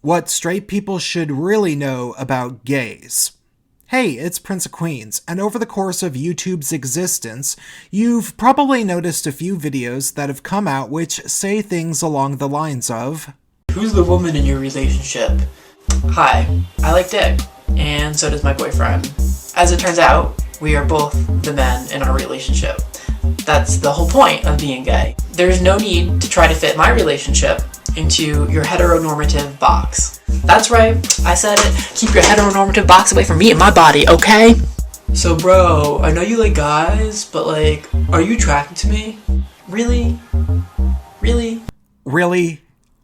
What straight people should really know about gays. Hey, it's Prince of Queens, and over the course of YouTube's existence, you've probably noticed a few videos that have come out which say things along the lines of, "Who's the woman in your relationship? Hi, I like dick, and so does my boyfriend. As it turns out, we are both the men in our relationship. That's the whole point of being gay. There's no need to try to fit my relationship into your heteronormative box." That's right, I said it. Keep your heteronormative box away from me and my body, okay? "So bro, I know you like guys, but like, are you attracted to me? Really? Really?" Really?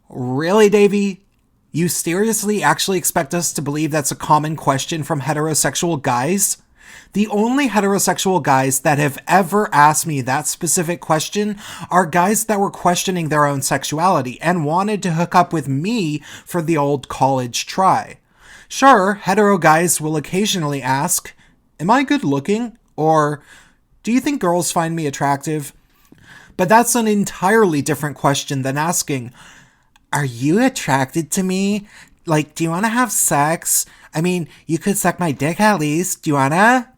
Really, Davey? You seriously actually expect us to believe that's a common question from heterosexual guys? The only heterosexual guys that have ever asked me that specific question are guys that were questioning their own sexuality and wanted to hook up with me for the old college try. Sure, hetero guys will occasionally ask, "Am I good looking?" Or, "Do you think girls find me attractive?" But that's an entirely different question than asking, "Are you attracted to me? Like, do you want to have sex? I mean, you could suck my dick at least. Do you wanna?"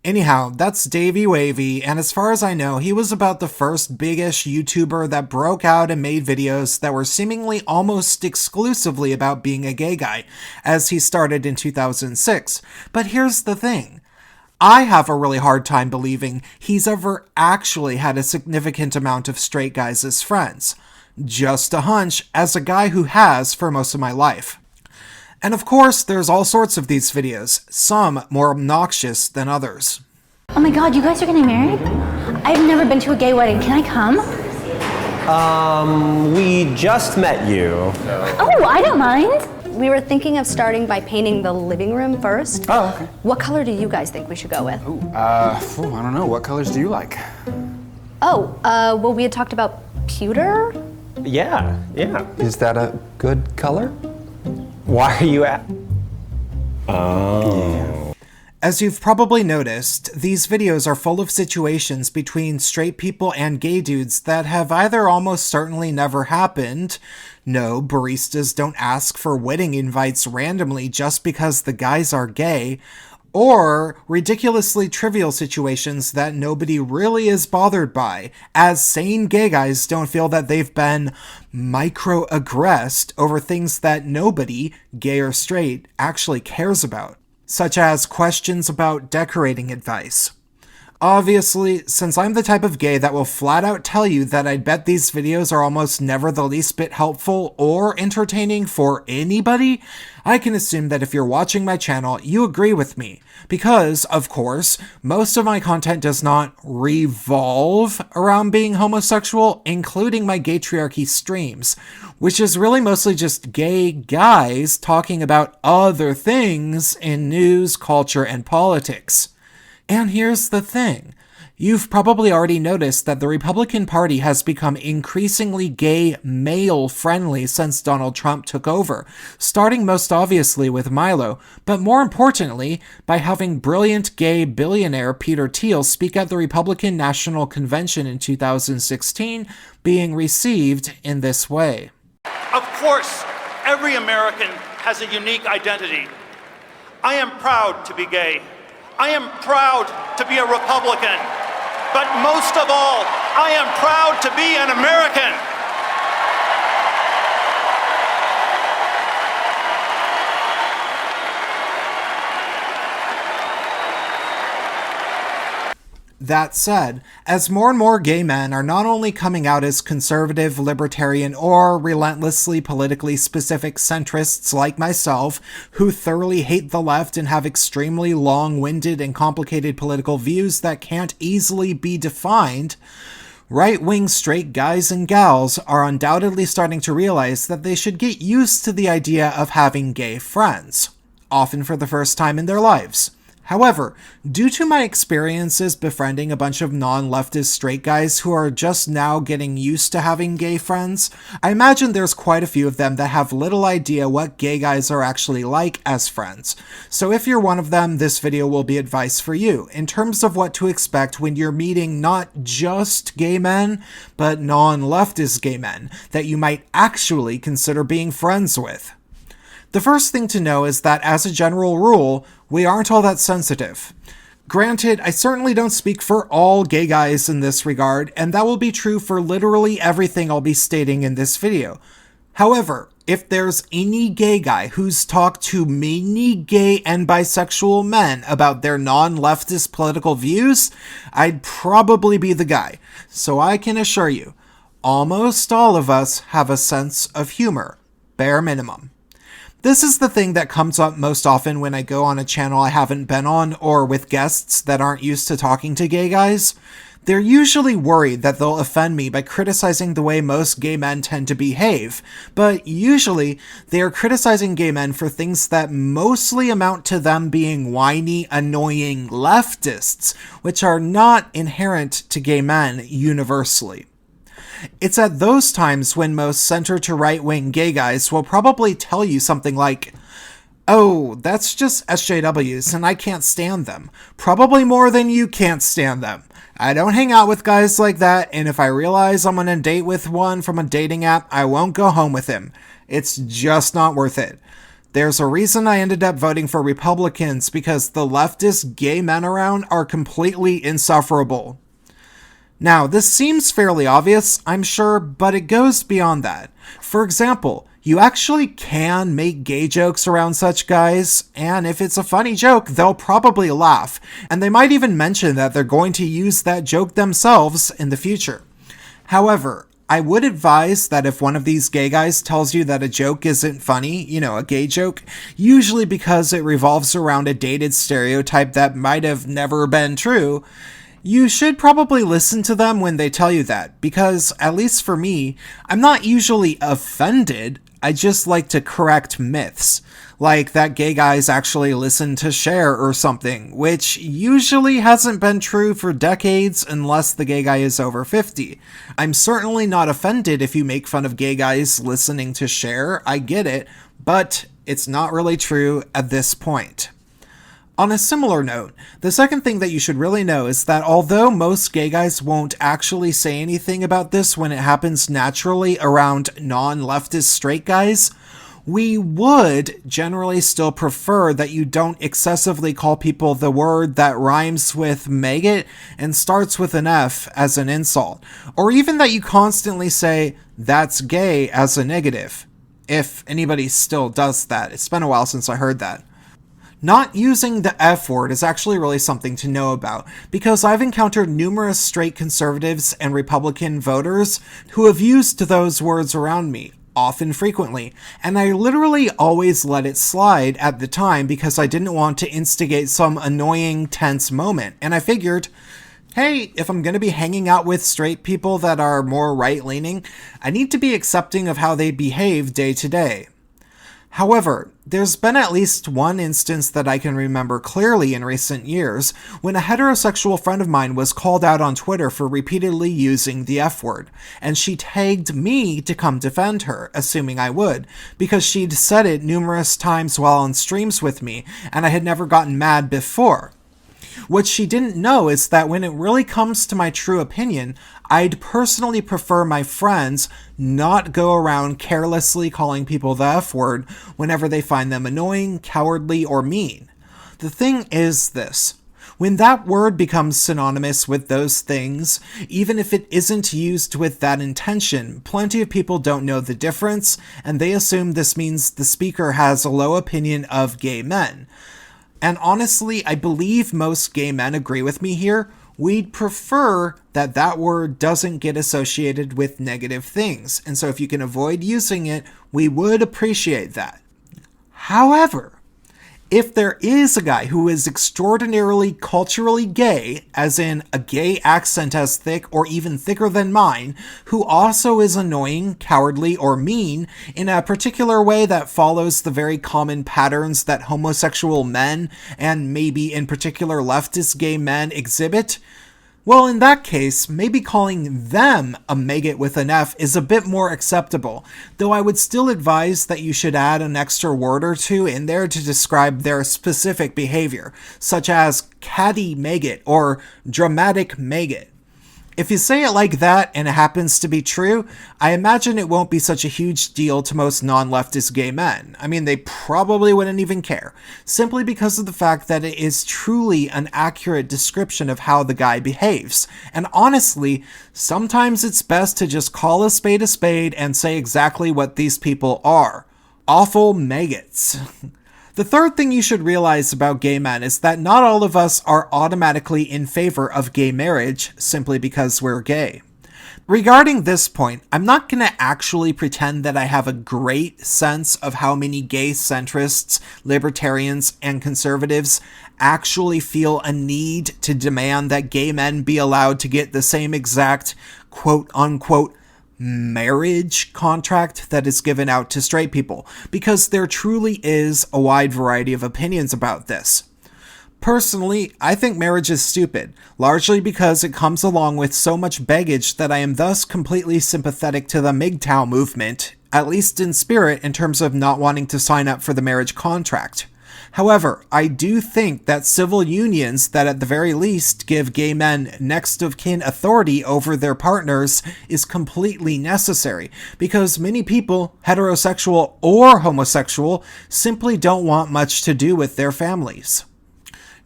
Anyhow, that's Davey Wavy, and as far as I know, he was about the first big-ish YouTuber that broke out and made videos that were seemingly almost exclusively about being a gay guy, as he started in 2006. But here's the thing. I have a really hard time believing he's ever actually had a significant amount of straight guys as friends. Just a hunch, as a guy who has for most of my life. And of course, there's all sorts of these videos, some more obnoxious than others. "Oh my god, you guys are getting married? I've never been to a gay wedding. Can I come?" We just met you. "Oh, I don't mind." We were thinking of starting by painting the living room first. Oh, okay. What color do you guys think we should go with? I don't know. What colors do you like? Well, we had talked about pewter? Yeah. Is that a good color? Why are you at? As you've probably noticed, these videos are full of situations between straight people and gay dudes that have either almost certainly never happened. No, baristas don't ask for wedding invites randomly just because the guys are gay, or ridiculously trivial situations that nobody really is bothered by, as sane gay guys don't feel that they've been microaggressed over things that nobody, gay or straight, actually cares about, such as questions about decorating advice. Obviously, since I'm the type of gay that will flat out tell you that I'd bet these videos are almost never the least bit helpful or entertaining for anybody, I can assume that if you're watching my channel, you agree with me. Because, of course, most of my content does not revolve around being homosexual, including my gaytriarchy streams, which is really mostly just gay guys talking about other things in news, culture, and politics. And here's the thing. You've probably already noticed that the Republican Party has become increasingly gay male-friendly since Donald Trump took over, starting most obviously with Milo, but more importantly, by having brilliant gay billionaire Peter Thiel speak at the Republican National Convention in 2016, being received in this way. "Of course, every American has a unique identity. I am proud to be gay. I am proud to be a Republican. But most of all, I am proud to be an American." That said, as more and more gay men are not only coming out as conservative, libertarian, or relentlessly politically specific centrists like myself, who thoroughly hate the left and have extremely long-winded and complicated political views that can't easily be defined, right-wing straight guys and gals are undoubtedly starting to realize that they should get used to the idea of having gay friends, often for the first time in their lives. However, due to my experiences befriending a bunch of non-leftist straight guys who are just now getting used to having gay friends, I imagine there's quite a few of them that have little idea what gay guys are actually like as friends. So if you're one of them, this video will be advice for you, in terms of what to expect when you're meeting not just gay men, but non-leftist gay men that you might actually consider being friends with. The first thing to know is that as a general rule, we aren't all that sensitive. Granted, I certainly don't speak for all gay guys in this regard, and that will be true for literally everything I'll be stating in this video. However, if there's any gay guy who's talked to many gay and bisexual men about their non-leftist political views, I'd probably be the guy. So I can assure you, almost all of us have a sense of humor, bare minimum. This is the thing that comes up most often when I go on a channel I haven't been on or with guests that aren't used to talking to gay guys. They're usually worried that they'll offend me by criticizing the way most gay men tend to behave, but usually they are criticizing gay men for things that mostly amount to them being whiny, annoying leftists, which are not inherent to gay men universally. It's at those times when most center to right-wing gay guys will probably tell you something like, "Oh, that's just SJWs and I can't stand them. Probably more than you can't stand them. I don't hang out with guys like that, and if I realize I'm on a date with one from a dating app, I won't go home with him. It's just not worth it. There's a reason I ended up voting for Republicans, because the leftist gay men around are completely insufferable." Now, this seems fairly obvious, I'm sure, but it goes beyond that. For example, you actually can make gay jokes around such guys, and if it's a funny joke, they'll probably laugh, and they might even mention that they're going to use that joke themselves in the future. However, I would advise that if one of these gay guys tells you that a joke isn't funny, a gay joke, usually because it revolves around a dated stereotype that might have never been true, you should probably listen to them when they tell you that, because, at least for me, I'm not usually offended, I just like to correct myths, like that gay guys actually listen to Cher or something, which usually hasn't been true for decades unless the gay guy is over 50. I'm certainly not offended if you make fun of gay guys listening to Cher, I get it, but it's not really true at this point. On a similar note, the second thing that you should really know is that although most gay guys won't actually say anything about this when it happens naturally around non-leftist straight guys, we would generally still prefer that you don't excessively call people the word that rhymes with maggot and starts with an F as an insult, or even that you constantly say, "that's gay" as a negative. If anybody still does that, it's been a while since I heard that. Not using the F word is actually really something to know about, because I've encountered numerous straight conservatives and Republican voters who have used those words around me, often frequently, and I literally always let it slide at the time because I didn't want to instigate some annoying, tense moment, and I figured, hey, if I'm going to be hanging out with straight people that are more right-leaning, I need to be accepting of how they behave day to day. However, there's been at least one instance that I can remember clearly in recent years when a heterosexual friend of mine was called out on Twitter for repeatedly using the F word, and she tagged me to come defend her, assuming I would, because she'd said it numerous times while on streams with me, and I had never gotten mad before. What she didn't know is that when it really comes to my true opinion, I'd personally prefer my friends not go around carelessly calling people the F word whenever they find them annoying, cowardly, or mean. The thing is this. When that word becomes synonymous with those things, even if it isn't used with that intention, plenty of people don't know the difference, and they assume this means the speaker has a low opinion of gay men. And honestly, I believe most gay men agree with me here. We'd prefer that that word doesn't get associated with negative things, and so if you can avoid using it, we would appreciate that. However, if there is a guy who is extraordinarily culturally gay, as in a gay accent as thick or even thicker than mine, who also is annoying, cowardly, or mean in a particular way that follows the very common patterns that homosexual men, and maybe in particular leftist gay men, exhibit, well, in that case, maybe calling them a maggot with an F is a bit more acceptable, though I would still advise that you should add an extra word or two in there to describe their specific behavior, such as catty maggot or dramatic maggot. If you say it like that and it happens to be true, I imagine it won't be such a huge deal to most non-leftist gay men. I mean, they probably wouldn't even care, simply because of the fact that it is truly an accurate description of how the guy behaves. And honestly, sometimes it's best to just call a spade and say exactly what these people are. Awful maggots. The third thing you should realize about gay men is that not all of us are automatically in favor of gay marriage simply because we're gay. Regarding this point, I'm not going to actually pretend that I have a great sense of how many gay centrists, libertarians, and conservatives actually feel a need to demand that gay men be allowed to get the same exact quote-unquote marriage contract that is given out to straight people, because there truly is a wide variety of opinions about this. Personally, I think marriage is stupid, largely because it comes along with so much baggage that I am thus completely sympathetic to the MGTOW movement, at least in spirit in terms of not wanting to sign up for the marriage contract. However, I do think that civil unions that at the very least give gay men next of kin authority over their partners is completely necessary, because many people, heterosexual or homosexual, simply don't want much to do with their families.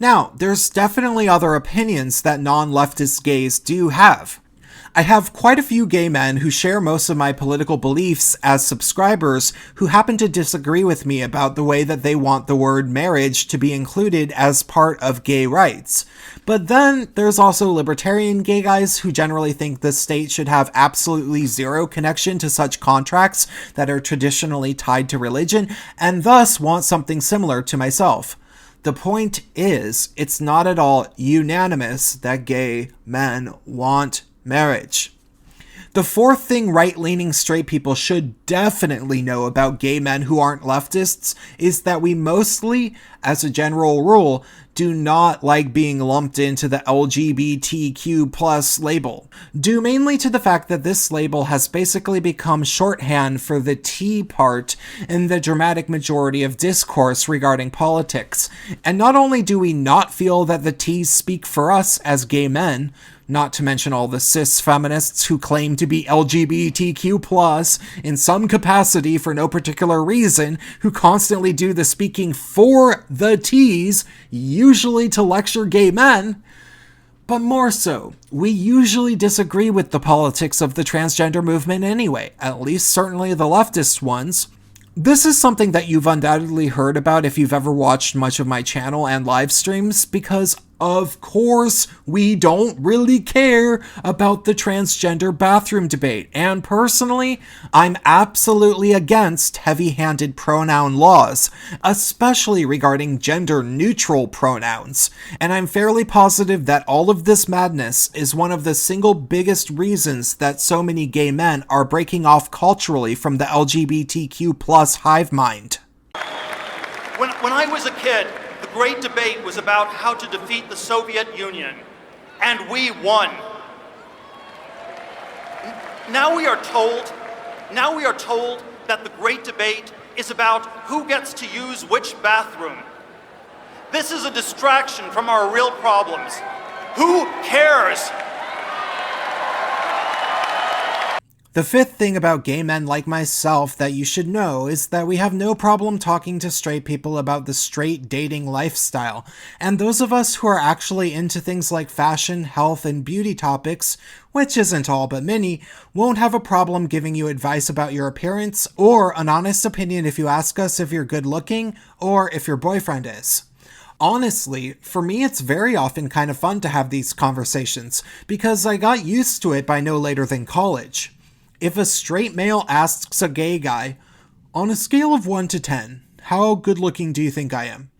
Now, there's definitely other opinions that non-leftist gays do have. I have quite a few gay men who share most of my political beliefs as subscribers who happen to disagree with me about the way that they want the word marriage to be included as part of gay rights. But then there's also libertarian gay guys who generally think the state should have absolutely zero connection to such contracts that are traditionally tied to religion, and thus want something similar to myself. The point is, it's not at all unanimous that gay men want marriage. The fourth thing right-leaning straight people should definitely know about gay men who aren't leftists is that we mostly, as a general rule, do not like being lumped into the LGBTQ+ label, due mainly to the fact that this label has basically become shorthand for the T part in the dramatic majority of discourse regarding politics. And not only do we not feel that the T's speak for us as gay men, not to mention all the cis feminists who claim to be LGBTQ+ in some capacity for no particular reason, who constantly do the speaking for the T's, usually to lecture gay men. But more so, we usually disagree with the politics of the transgender movement anyway, at least certainly the leftist ones. This is something that you've undoubtedly heard about if you've ever watched much of my channel and live streams, because of course we don't really care about the transgender bathroom debate, and personally, I'm absolutely against heavy-handed pronoun laws, especially regarding gender-neutral pronouns, and I'm fairly positive that all of this madness is one of the single biggest reasons that so many gay men are breaking off culturally from the LGBTQ+ hive mind. When I was a kid, the great debate was about how to defeat the Soviet Union, and we won. Now we are told that the great debate is about who gets to use which bathroom. This is a distraction from our real problems. Who cares? The fifth thing about gay men like myself that you should know is that we have no problem talking to straight people about the straight dating lifestyle, and those of us who are actually into things like fashion, health, and beauty topics, which isn't all but many, won't have a problem giving you advice about your appearance or an honest opinion if you ask us if you're good looking or if your boyfriend is. Honestly, for me it's very often kind of fun to have these conversations, because I got used to it by no later than college. If a straight male asks a gay guy, on a scale of 1 to 10, how good looking do you think I am?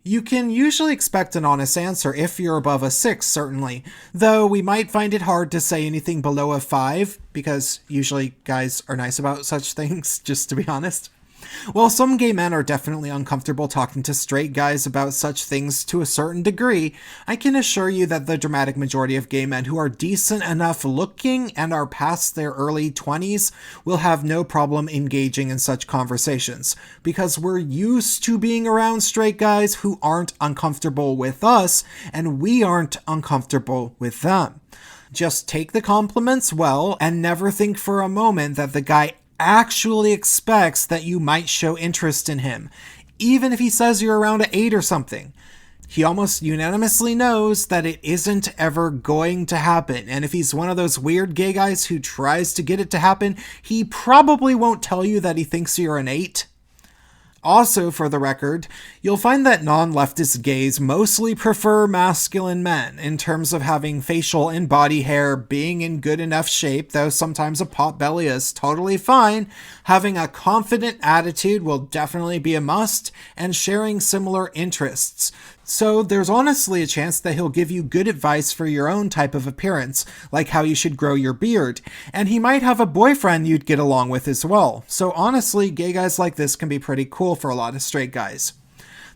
You can usually expect an honest answer if you're above a 6, certainly, though we might find it hard to say anything below a 5, because usually guys are nice about such things, just to be honest. While some gay men are definitely uncomfortable talking to straight guys about such things to a certain degree, I can assure you that the dramatic majority of gay men who are decent enough looking and are past their early 20s will have no problem engaging in such conversations, because we're used to being around straight guys who aren't uncomfortable with us, and we aren't uncomfortable with them. Just take the compliments well and never think for a moment that the guy actually expects that you might show interest in him, even if he says you're around an 8 or something. He almost unanimously knows that it isn't ever going to happen, and if he's one of those weird gay guys who tries to get it to happen, he probably won't tell you that he thinks you're an 8. Also, for the record, you'll find that non-leftist gays mostly prefer masculine men in terms of having facial and body hair, being in good enough shape, though sometimes a pot belly is totally fine, having a confident attitude will definitely be a must, and sharing similar interests. So there's honestly a chance that he'll give you good advice for your own type of appearance, like how you should grow your beard, and he might have a boyfriend you'd get along with as well. So honestly, gay guys like this can be pretty cool for a lot of straight guys.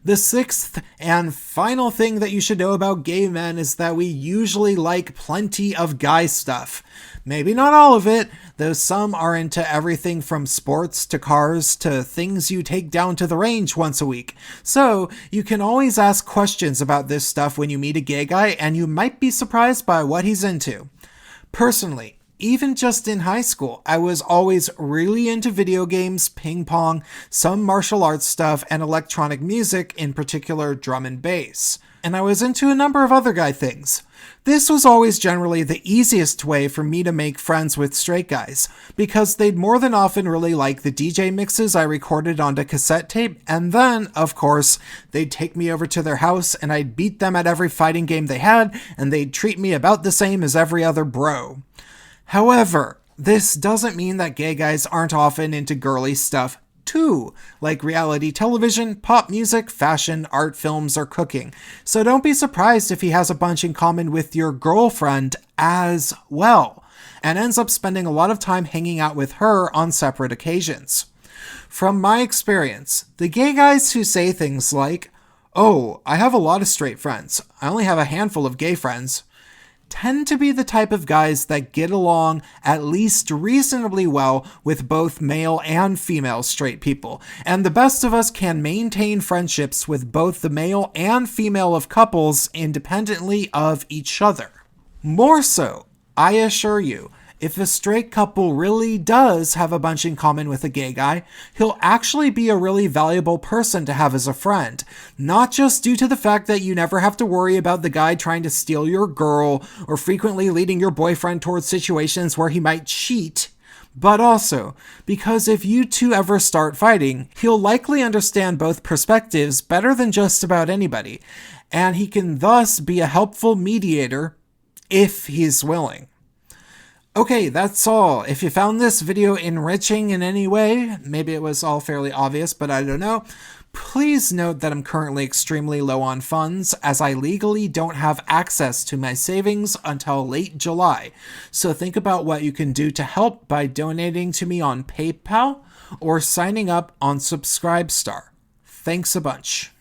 The sixth and final thing that you should know about gay men is that we usually like plenty of guy stuff. Maybe not all of it, though some are into everything from sports to cars to things you take down to the range once a week. So you can always ask questions about this stuff when you meet a gay guy, and you might be surprised by what he's into. Personally, even just in high school, I was always really into video games, ping pong, some martial arts stuff, and electronic music, in particular drum and bass. And I was into a number of other guy things. This was always generally the easiest way for me to make friends with straight guys, because they'd more than often really like the DJ mixes I recorded onto cassette tape, and then, of course, they'd take me over to their house and I'd beat them at every fighting game they had, and they'd treat me about the same as every other bro. However, this doesn't mean that gay guys aren't often into girly stuff too, like reality television, pop music, fashion, art films, or cooking. So don't be surprised if he has a bunch in common with your girlfriend as well, and ends up spending a lot of time hanging out with her on separate occasions. From my experience, the gay guys who say things like, "Oh, I have a lot of straight friends, I only have a handful of gay friends," tend to be the type of guys that get along at least reasonably well with both male and female straight people, and the best of us can maintain friendships with both the male and female of couples independently of each other. More so, I assure you, if a straight couple really does have a bunch in common with a gay guy, he'll actually be a really valuable person to have as a friend. Not just due to the fact that you never have to worry about the guy trying to steal your girl or frequently leading your boyfriend towards situations where he might cheat, but also because if you two ever start fighting, he'll likely understand both perspectives better than just about anybody, and he can thus be a helpful mediator if he's willing. Okay, that's all. If you found this video enriching in any way, maybe it was all fairly obvious, but I don't know, please note that I'm currently extremely low on funds, as I legally don't have access to my savings until late July. So think about what you can do to help by donating to me on PayPal or signing up on Subscribestar. Thanks a bunch.